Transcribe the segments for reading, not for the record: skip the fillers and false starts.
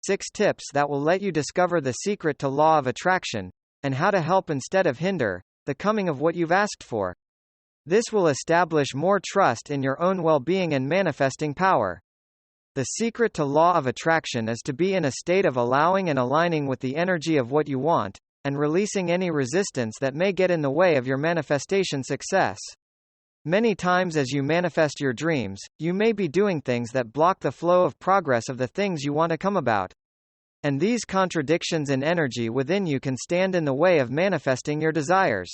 6 tips that will let you discover the secret to law of attraction, and how to help instead of hinder the coming of what you've asked for. This will establish more trust in your own well-being and manifesting power. The secret to law of attraction is to be in a state of allowing and aligning with the energy of what you want, and releasing any resistance that may get in the way of your manifestation success. Many times as you manifest your dreams, you may be doing things that block the flow of progress of the things you want to come about. And these contradictions in energy within you can stand in the way of manifesting your desires.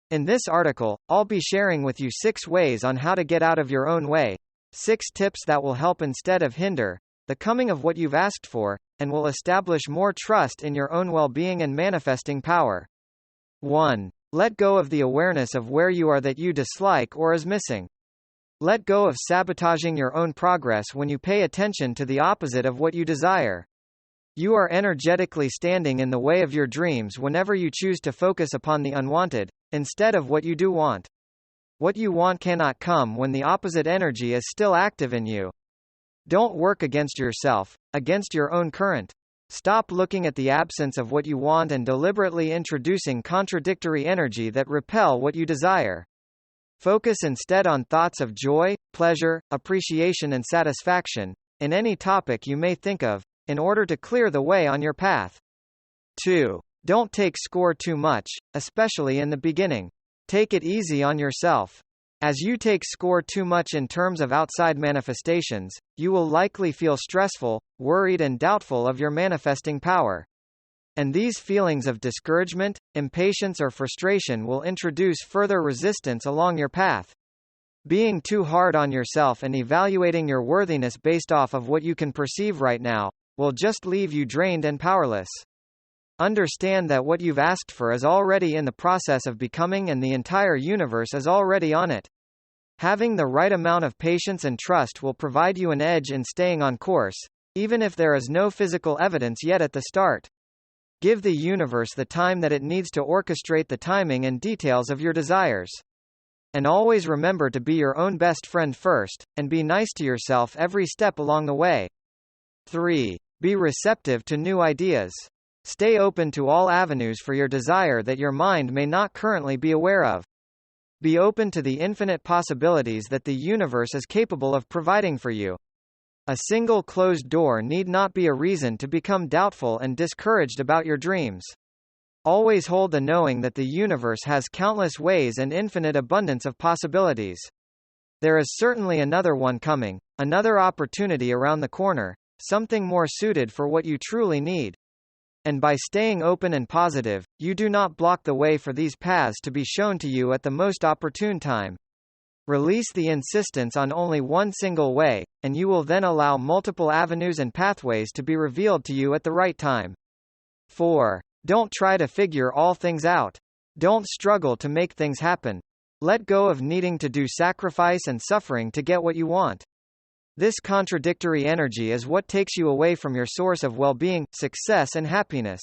In this article, I'll be sharing with you 6 ways on how to get out of your own way, 6 tips that will help instead of hinder the coming of what you've asked for, and will establish more trust in your own well-being and manifesting power. 1. Let go of the awareness of where you are that you dislike or is missing. Let go of sabotaging your own progress when you pay attention to the opposite of what you desire. You are energetically standing in the way of your dreams whenever you choose to focus upon the unwanted, instead of what you do want. What you want cannot come when the opposite energy is still active in you. Don't work against yourself, against your own current. Stop looking at the absence of what you want and deliberately introducing contradictory energy that repel what you desire. Focus instead on thoughts of joy, pleasure, appreciation and satisfaction, in any topic you may think of, in order to clear the way on your path. 2. Don't take score too much, especially in the beginning. Take it easy on yourself. As you take score too much in terms of outside manifestations, you will likely feel stressful, worried and doubtful of your manifesting power. And these feelings of discouragement, impatience or frustration will introduce further resistance along your path. Being too hard on yourself and evaluating your worthiness based off of what you can perceive right now will just leave you drained and powerless. Understand that what you've asked for is already in the process of becoming and the entire universe is already on it. Having the right amount of patience and trust will provide you an edge in staying on course, even if there is no physical evidence yet at the start. Give the universe the time that it needs to orchestrate the timing and details of your desires. And always remember to be your own best friend first, and be nice to yourself every step along the way. 3. Be receptive to new ideas. Stay open to all avenues for your desire that your mind may not currently be aware of. Be open to the infinite possibilities that the universe is capable of providing for you. A single closed door need not be a reason to become doubtful and discouraged about your dreams. Always hold the knowing that the universe has countless ways and infinite abundance of possibilities. There is certainly another one coming, another opportunity around the corner, something more suited for what you truly need. And by staying open and positive, you do not block the way for these paths to be shown to you at the most opportune time. Release the insistence on only one single way, and you will then allow multiple avenues and pathways to be revealed to you at the right time. 4. Don't try to figure all things out. Don't struggle to make things happen. Let go of needing to do sacrifice and suffering to get what you want. This contradictory energy is what takes you away from your source of well-being, success and happiness.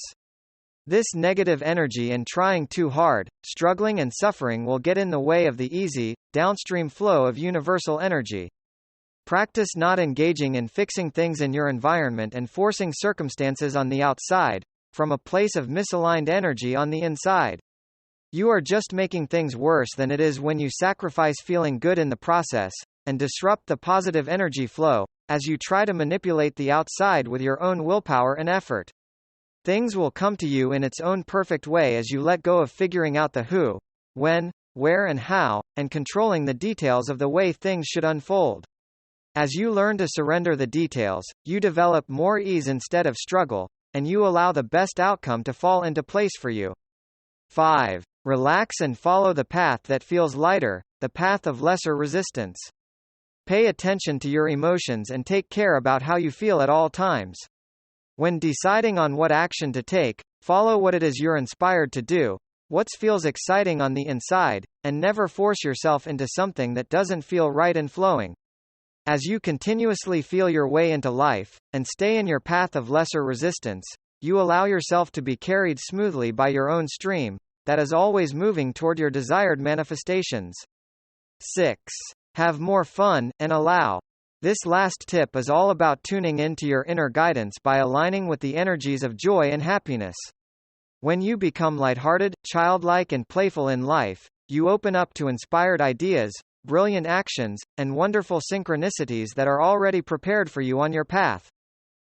This negative energy and trying too hard, struggling and suffering will get in the way of the easy, downstream flow of universal energy. Practice not engaging in fixing things in your environment and forcing circumstances on the outside, from a place of misaligned energy on the inside. You are just making things worse than it is when you sacrifice feeling good in the process, and disrupt the positive energy flow, as you try to manipulate the outside with your own willpower and effort. Things will come to you in its own perfect way as you let go of figuring out the who, when, where and how, and controlling the details of the way things should unfold. As you learn to surrender the details, you develop more ease instead of struggle, and you allow the best outcome to fall into place for you. 5. Relax and follow the path that feels lighter, the path of lesser resistance. Pay attention to your emotions and take care about how you feel at all times. When deciding on what action to take, follow what it is you're inspired to do, what feels exciting on the inside, and never force yourself into something that doesn't feel right and flowing. As you continuously feel your way into life, and stay in your path of lesser resistance, you allow yourself to be carried smoothly by your own stream, that is always moving toward your desired manifestations. 6. Have more fun, and allow This last tip is all about tuning into your inner guidance by aligning with the energies of joy and happiness. When you become lighthearted, childlike and playful in life, you open up to inspired ideas, brilliant actions, and wonderful synchronicities that are already prepared for you on your path.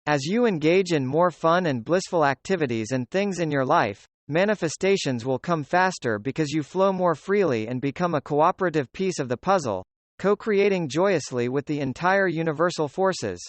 As you engage in more fun and blissful activities and things in your life, manifestations will come faster because you flow more freely and become a cooperative piece of the puzzle, co-creating joyously with the entire universal forces.